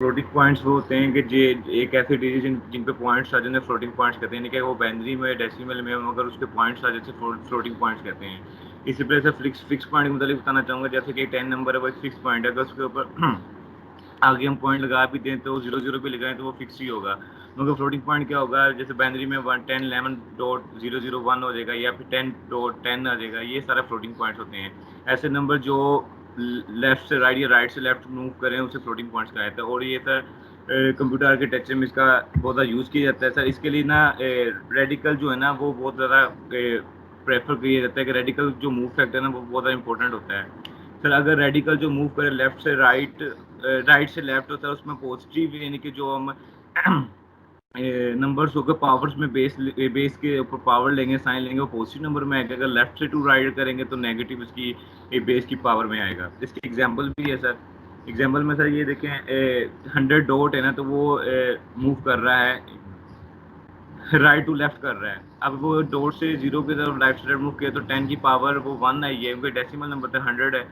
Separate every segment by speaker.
Speaker 1: Floating points वो होते हैं कि जे एक ऐसे डिजिट जिन पे पॉइंट्स आ जाते हैं फ्लोटिंग पॉइंट्स कहते हैं, यानी कि वो बाइनरी में डेसिमल में अगर उसके पॉइंट्स आ जाते हैं फ्लोटिंग पॉइंट्स कहते हैं। इसी तरह से फिक्स पॉइंट के मतलब बताना चाहूँगा, जैसे कि 10 नंबर है वो एक फिक्स पॉइंट है, अगर उसके ऊपर आगे हम पॉइंट लगा भी दें तो 0 0 पे लगाएं तो वो फिक्स ही होगा। मगर फ्लोटिंग पॉइंट क्या होगा, जैसे बाइनरी में 10 11.001 हो जाएगा या फिर 10.10 आ जाएगा, ये सारा फ्लोटिंग पॉइंट्स होते हैं। ऐसे नंबर जो लेफ्ट से राइट या राइट से लेफ्ट मूव करें उसे फ्लोटिंग पॉइंट्स कहा जाता है। और ये सर कंप्यूटर आर्किटेक्चर में इसका बहुत ज़्यादा यूज़ किया जाता है सर। इसके लिए ना रेडिकल जो है ना वो बहुत ज़्यादा प्रेफर किया जाता है कि रेडिकल जो मूव फैक्टर है ना वो बहुत ज़्यादा इंपॉर्टेंट होता है सर। अगर रेडिकल जो मूव करे लेफ्ट से राइट, राइट से लेफ्ट होता है उसमें पॉजिटिव, यानी कि जो हम नंबर्स होकर पावर्स में बेस के ऊपर पावर लेंगे साइन लेंगे वो पॉजिटिव नंबर में आएगा। अगर लेफ्ट से टू राइट करेंगे तो नेगेटिव इसकी बेस की पावर में आएगा। इसकी एग्जांपल भी है सर। एग्जांपल में सर ये देखें 100 डॉट है ना, तो वो मूव कर रहा है राइट टू लेफ्ट कर रहा है। अब वो डॉट से जीरो की तरफ लेफ्ट से मूव किया तो 10 की पावर वो 1 आई है, क्योंकि डेसिमल नंबर था 100 है,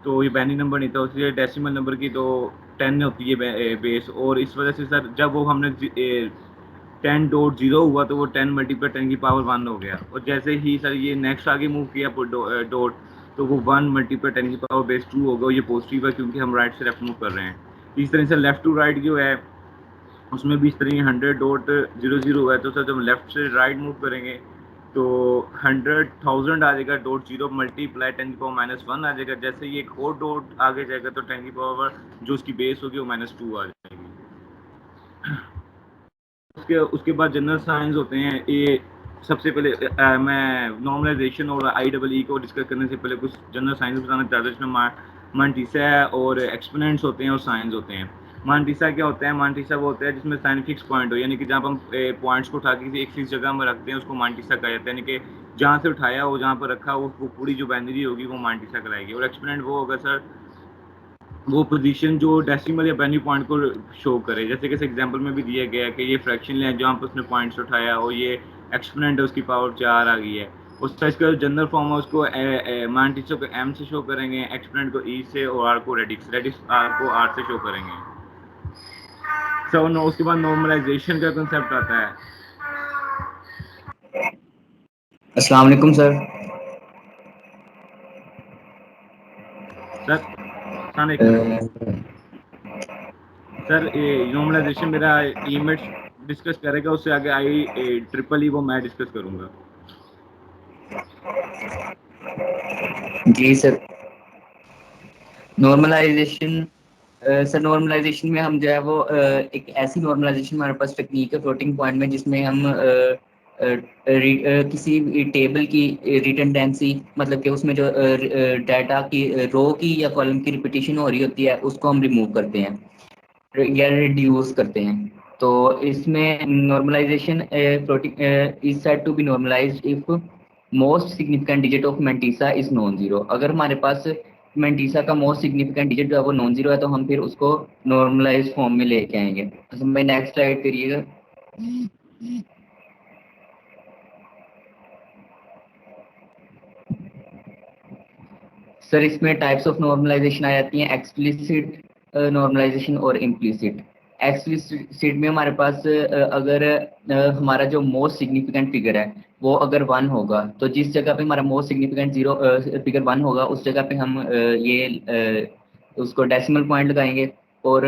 Speaker 1: तो ये बाइनरी नंबर नहीं था, इसलिए डेसिमल नंबर की तो 10 होती है बेस। और इस वजह से सर जब वो हमने 10.0 हुआ तो वो 10 मल्टीप्लाई 10 की पावर 1 हो गया। और जैसे ही सर ये नेक्स्ट आगे मूव किया डॉट, तो वो 1 मल्टीप्लाई 10 की पावर बेस 2 होगा। ये पॉजिटिव है क्योंकि हम राइट से लेफ्ट मूव कर रहे हैं। इस तरह से लेफ्ट टू राइट जो है उसमें भी इस तरह 100.00 है, तो सर जब लेफ्ट से राइट मूव करेंगे तो 100,000 आ जाएगा, डॉट जीरो मल्टीप्लाई 10 की पावर -1 आ जाएगा। जैसे ही एक और डॉट आगे जाएगा तो 10 की पावर जो उसकी बेस होगी वो -2 आ जाएगी। उसके उसके बाद जनरल साइंस होते हैं। ये सबसे पहले मैं नॉर्मलाइजेशन और आई को डिस्कस करने से पहले कुछ जनरल साइंस बताना चाहता हूँ। इसमें मांटिसा है और एक्सपोनेंट्स होते हैं और साइंस होते हैं। मांटिसा क्या होता है, मांटिसा वो होता है जिसमें साइन फिक्स पॉइंट हो, यानी कि जहाँ पर हम पॉइंट्स को उठा के किसी एक फिक्स जगह में रखते हैं उसको मांटिसा कहा जाता है। यानी कि जहाँ से उठाया हो जहाँ पर रखा हो उसको पूरी जो बाइनरी होगी वो मांटिसा कहलाएगी। और एक्सपोनेंट वो होगा सर वो पोजीशन जो डेसिमल या बाइनरी पॉइंट को शो करे। जैसे कि इस एग्जांपल में भी दिया गया है कि ये फ्रैक्शन है जहाँ पर उसने पॉइंट्स उठाया और ये एक्सपोनेंट है उसकी पावर 4 आ गई है। उसका इसका जनरल फॉर्म है उसको मान टीचर को एम से शो करेंगे, एक्सपोनेंट को ई से और आर को रेडिक्स रेडिक्स आर को आर से शो करेंगे। सो उसके बाद नॉर्मलाइजेशन का कंसेप्ट आता है।
Speaker 2: अस्सलाम वालेकुम सर।
Speaker 1: सर सर नॉर्मलाइजेशन मेरा टीममेट्स डिस्कस करेगा, उससे आगे आई ट्रिपल ई वो मैं डिस्कस करूंगा।
Speaker 2: जी सर। नॉर्मलाइजेशन सर नॉर्मलाइजेशन में हम जो है वो एक ऐसी नॉर्मलाइजेशन हमारे पास टेक्निक है फ्लोटिंग पॉइंट में जिसमें हम किसी भी टेबल की रिडंडेंसी मतलब कि उसमें जो डाटा की रो की या कॉलम की रिपीटिशन हो रही होती है उसको हम रिमूव करते हैं या रिड्यूस करते हैं। तो इसमें normalization floating is said to be normalized if most significant digit of mantissa is non zero. अगर हमारे पास मेंटिसा का मोस्ट सिग्निफिकेंट डिजिट जो है वो नॉन जीरो है तो हम फिर उसको नॉर्मलाइज फॉर्म में लेके आएंगे। तो मैं नेक्स्ट स्लाइड करिएगा। सर इसमें टाइप्स ऑफ नॉर्मलाइजेशन आ जाती हैं एक्सप्लिसिट नॉर्मलाइजेशन और इम्प्लिसिट। एक्सप्लिसिट में हमारे पास अगर हमारा जो मोस्ट सिग्निफिकेंट फिगर है वो अगर 1 होगा तो जिस जगह पे हमारा मोस्ट सिग्निफिकेंट जीरो फिगर 1 होगा उस जगह पे हम उसको डेसिमल पॉइंट लगाएंगे और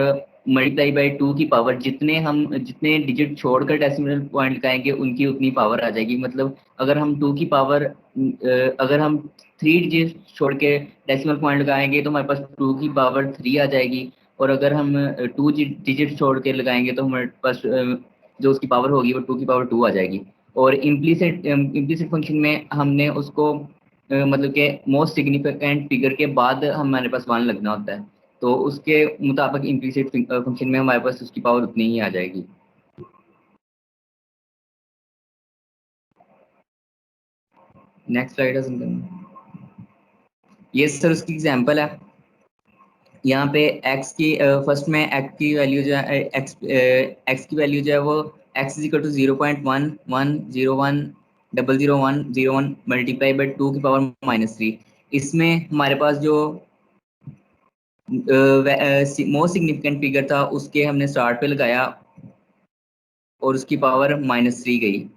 Speaker 2: मल्टीप्लाई बाई 2 की पावर जितने डिजिट छोड़कर डेसिमल पॉइंट लगाएंगे उनकी उतनी पावर आ जाएगी। मतलब अगर हम 2 की पावर अगर हम 3 डिजिट छोड़ के डेसिमल पॉइंट लगाएंगे तो हमारे पास 2 की पावर 3 आ जाएगी। और अगर हम 2 डिजिट छोड़ के लगाएंगे तो हमारे पास जो उसकी पावर होगी वो 2 की पावर 2 आ जाएगी। और इम्प्लीसिट फंक्शन में हमने उसको मतलब कि मोस्ट सिग्निफिकेंट फिगर के बाद हमारे पास 1 लगना होता है तो उसके मुताबिक इम्प्लीसिट फंक्शन में हमारे पास उसकी पावर उतनी ही आ जाएगी। Next slide. ये सर उसकी एग्जांपल है। यहाँ पे x की फर्स्ट में x की वैल्यू जो है x की वैल्यू जो है वो x is equal to 0.1101001001 multiply by 2 की पावर -3। इसमें हमारे पास जो मोस्ट सिग्निफिकेंट फिगर था उसके हमने स्टार्ट पे लगाया और उसकी पावर -3 गई,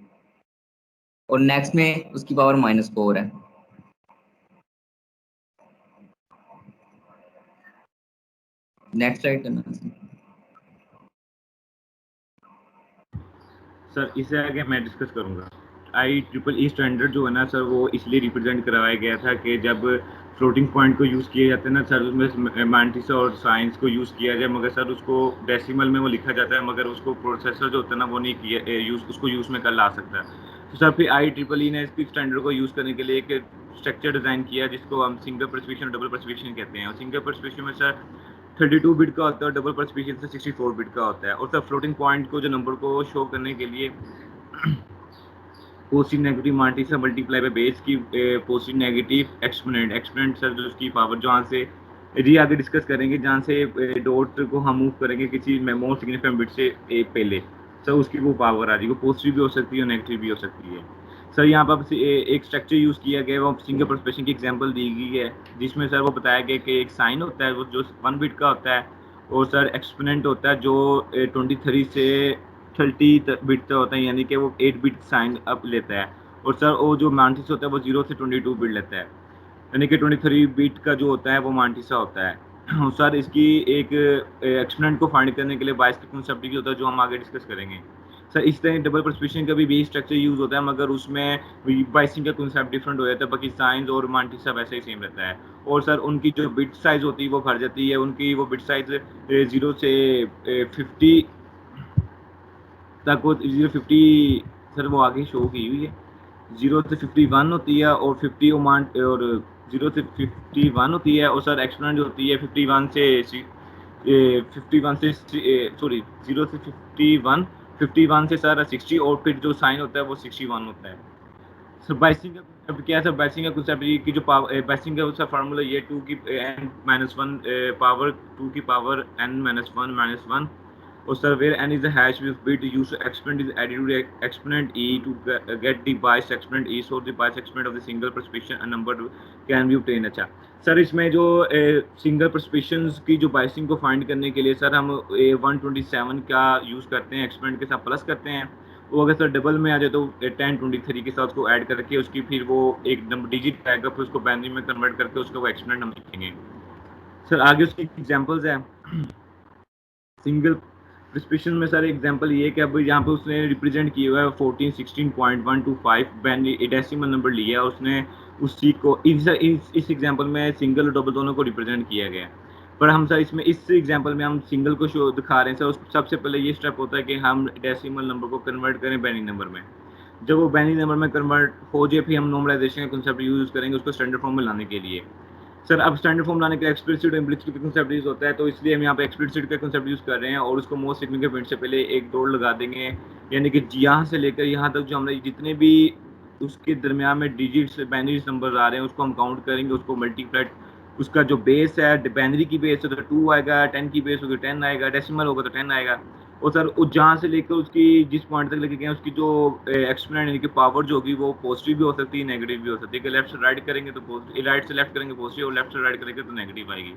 Speaker 2: और नेक्स्ट में उसकी पावर -4 है। नेक्स्ट स्लाइड करना
Speaker 1: सर। इससे आगे मैं डिस्कस करूंगा। IEEE स्टैंडर्ड जो है ना सर, वो इसलिए रिप्रेजेंट करवाया गया था कि जब फ्लोटिंग पॉइंट को यूज़ किया जाता है ना सर, उसमें मैंटिस और साइंस को यूज़ किया जाए, मगर सर उसको डेसिमल में वो लिखा जाता है, मगर उसको प्रोसेसर जो होता है ना वो नहीं किया उसको यूज़ में कर ला सकता है। तो सर फिर IEEE ने इसकी स्टैंडर्ड को यूज़ करने के लिए एक स्ट्रक्चर डिज़ाइन किया जिसको हम सिंगल प्रेसिपिटेशन डबल प्रेसिपिटेशन कहते हैं। और सिंगल प्रेसिपिटेशन में सर 32 बिट का होता है और डबल प्रेसिपिटेशन से 64 बिट का होता है। और सर फ्लोटिंग पॉइंट को जो नंबर को शो करने के लिए पॉजिटिव नेगेटिव मार्टी से मल्टीप्लाई बाय बेस की पॉजिटिव नेगेटिव एक्सपोनेंट सर जो उसकी पावर जहाँ से यदि आगे डिस्कस करेंगे, जहाँ से डॉट को हम मूव करेंगे किसी मोस्ट सिग्निफिकेंट बिट से पहले, सर उसकी वो पावर आ जाएगी। वो पॉजिटिव भी हो सकती है और नेगेटिव भी हो सकती है। सर यहाँ पर एक स्ट्रक्चर यूज़ किया गया है, वो सिंगल प्रेसिपिटेशन की एग्जांपल दी गई है, जिसमें सर वो बताया गया कि एक साइन होता है वो जो 1 बिट का होता है, और सर एक्सपोनेंट होता है जो 23 से 30 बिट का होता है, यानी कि वो 8 बिट साइन अप लेता है। और सर वो जो मांटिसा होता है वो 0 से 22 बिट लेता है, यानी कि 23 बिट का जो होता है वो मांटिसा होता है। और सर इसकी एक एक्सपोनेंट को फाइंड करने के लिए बायस का कॉन्सेप्ट भी होता है, जो हम आगे डिस्कस करेंगे। सर इस तरह डबल प्रेसिपिटेशन का भी स्ट्रक्चर यूज होता है, मगर उसमें बाइसिंग का कॉन्सेप्ट डिफरेंट हो जाता है, बाकी साइंस और मांटिसा वैसे ही सेम रहता है। और सर उनकी जो बिट साइज होती है वो भर जाती है, उनकी वो बिट साइज 0 से 50 तक वो 050 सर वो आगे शो की हुई है, 0 से 51 होती है, और 50 और 0 से 51 होती है, और सर एक्सपोनेंट होती है 51 से 51 से सॉरी 0 से 51 से सर 60, और फिर जो साइन होता है वो 61 होता है। सर बाइसिंग का concept क्या है सर? बाइसिंग का concept ये कि जो बाइसिंग का उसका फार्मूला ये 2 की n-1 पावर 2 की पावर n-1 और sir where n is the hash with bit used to exponent is added to the exponent e to get the Bayes exponent e, so the Bayes exponent of the single precipitation and number can be obtained। अच्छा sir, इसमें जो single प्रेसिपिटेशंस की जो biasing को find करने के लिए sir हम 127 का यूज़ करते हैं, एक्सपोनेंट के साथ प्लस करते हैं। वो अगर सर डबल में आ जाए तो 1023 के साथ उसको ऐड करके उसकी फिर वो एक नंबर डिजिट आएगा, फिर उसको बाइनरी में कन्वर्ट करके उसका वो एक्सपोनेंट हम लिखेंगे। सर आगे उसकी एग्जांपल्स है सिंगल प्रेसिपिटेशन में। सर एग्जांपल ये कि अब यहाँ पे उसने रिप्रेजेंट किया हुआ है 14 16.125 डेसिमल नंबर लिया है उसने, उसी को इस एग्जांपल में सिंगल और डबल दोनों को रिप्रेजेंट किया गया है। पर हम सर इसमें इस एग्जांपल में हम सिंगल को शो दिखा रहे हैं सर। सबसे पहले ये स्टेप होता है कि हम डेसिमल नंबर को कन्वर्ट करें बाइनरी नंबर में। जब वो बाइनरी नंबर में कन्वर्ट हो जाए फिर हम नॉर्मलाइजेशन का कंसेप्ट यूज करेंगे उसको स्टैंडर्ड फॉर्म में लाने के लिए। सर अब स्टैंडर्ड फॉर्म लाने के एक्सप्लिसिट और इम्प्लिसिट का कंसेप्ट यूज होता है, तो इसलिए हम यहाँ पे एक्सप्लिसिट का कंसेप्ट यूज कर रहे हैं, और उसको मोस्ट सिग्निफिकेंट पॉइंट से पहले एक डॉट लगा देंगे, यानी कि यहाँ से लेकर यहाँ तक जो हमने जितने भी उसके दरमियान में डिजिट्स बाइनरी नंबर आ रहे हैं उसको हम काउंट करेंगे, उसको मल्टीप्लाइड उसका जो बेस है बाइनरी की बेस है तो 2 आएगा, 10 की बेस होगी 10 आएगा, डेसिमल होगा तो 10 आएगा। और सर जहाँ से लेकर उसकी जिस पॉइंट तक लेके गए उसकी जो एक्सपोनेंट यानी कि पावर जो होगी वो पॉजिटिव भी हो सकती है, नेगेटिव भी हो सकती है। कि लेफ्ट से राइट करेंगे तो पॉजिटिव, राइट से लेफ्ट करेंगे पॉजिटिव, और लेफ्ट से राइट करेंगे तो नेगेटिव आएगी।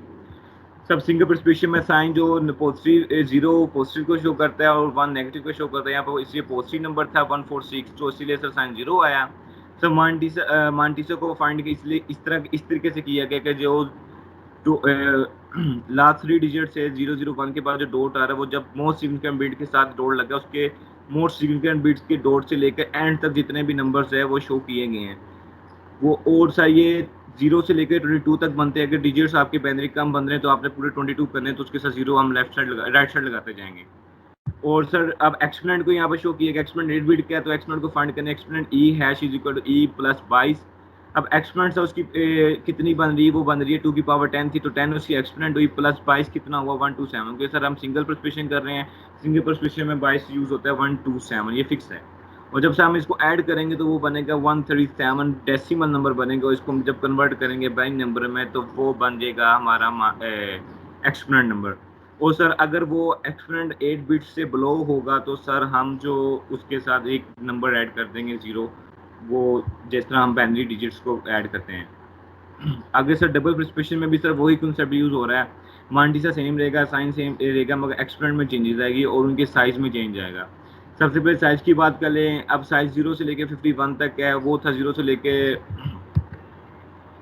Speaker 1: सब सिंगल प्रेसिपिटेशन में साइन जो पॉजिटिव 0 पॉजिटिव को शो करता है और 1 नेगेटिव को शो करता है। यहाँ पर इसलिए पॉजिटिव नंबर था 146, तो इसीलिए सर साइन 0 आया। सर मांटिसा को फाइंड इसलिए इस तरीके से किया गया कि जो तो लास्ट 3 डिजिट से 001 के बाद जो डॉट आ रहा है वो जब मोस्ट सिग्निफिकेंट बिट के साथ डॉट लगा उसके मोस्ट सिग्निफिकेंट बिट्स के डॉट से लेकर एंड तक जितने भी नंबर्स है वो शो किए गए हैं वो। और सा ये 0 से लेकर 22 तक बनते हैं। अगर डिजिट्स आपके बाइनरी कम बन रहे हैं तो आपने पूरे 22 करने हैं, तो उसके साथ 0 हम राइट साइड लगाते जाएंगे। और सर अब एक्सपोनेंट को यहाँ पर शो किया गया, एक्सपोनेंट 8 बिट का है तो एक्सपोनेंट को फाइंड करने exponent E hash is equal to E plus 22। अब एक्सपोनेंट से उसकी कितनी बन रही है, वो बन रही है 2 की पावर 10 थी तो 10 उसकी एक्सपोनेंट हुई, प्लस 22 कितना हुआ 127। क्योंकि सर हम सिंगल प्रेसिपिटेशन कर रहे हैं, सिंगल प्रेसिपिटेशन में 22 यूज होता है 127, ये फिक्स है। और जब से हम इसको ऐड करेंगे तो वो बनेगा 137 डेसिमल नंबर बनेगा, और इसको हम जब कन्वर्ट करेंगे बाइनरी नंबर में तो वो बन जाएगा हमारा एक्सपोनेंट नंबर। और सर अगर वो एक्सपोनेंट 8 बिट से बिलो होगा तो सर हम जो उसके साथ एक नंबर ऐड कर देंगे 0, वो जिस तरह हम बाइनरी डिजिट्स को ऐड करते हैं। आगे सर डबल प्रेसिपिटेशन में भी सर वही कंसेप्ट यूज हो रहा है मांटिसा सेम रहेगा, साइन सेम रहेगा, मगर एक्सपेरेंट में चेंजेस आएगी और उनके साइज में चेंज आएगा। सबसे पहले साइज की बात कर लें। अब साइज 0 से लेके 51 तक है, वो था 0 से लेके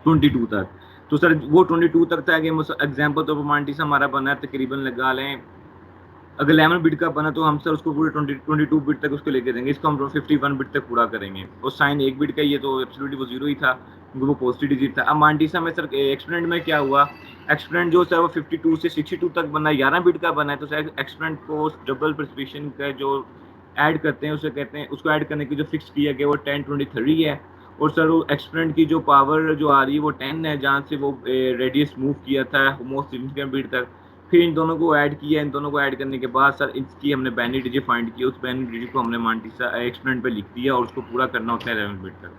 Speaker 1: 22 तक। तो सर वो 22 तक था कि एग्जाम्पल तो मांटिसा हमारा बना है तकरीबन लगा लें, अगर 11 बिट का बना तो हम सर उसको पूरे 22 बिट तक उसको लेके देंगे, इसको हम 51 बिट तक पूरा करेंगे। और साइन 1 बिट का ही है तो एब्सोल्युटली वो 0 ही था, क्योंकि वो पॉजिटिव डिजिट था। अब मांटिसा में सर एक्सपेरेंट में क्या हुआ, एक्सपेरेंट जो सर वो 52 से 62 तक बना है, 11 बिट का बना है, तो सर एक्सपेरेंट को डबल प्रिसिशन का जो ऐड करते हैं उसे कहते हैं, उसको ऐड करने की जो फिक्स किया गया वो 1023 है। और सर वो एक्सपेरेंट की जो पावर जो आ रही है वो 10 है, जहाँ से वो रेडियस मूव किया था मोस्ट सिग्निफिकेंट बिट तक। फिर इन दोनों को ऐड किया, इन दोनों को ऐड करने के बाद सर इसकी हमने बाइनरी डिजिट फाइंड की, उस बाइनरी डिजिट को हमने मांटिसा एक्सपेरेंट पे लिख दिया और उसको पूरा करना होता है 11 बिट तक।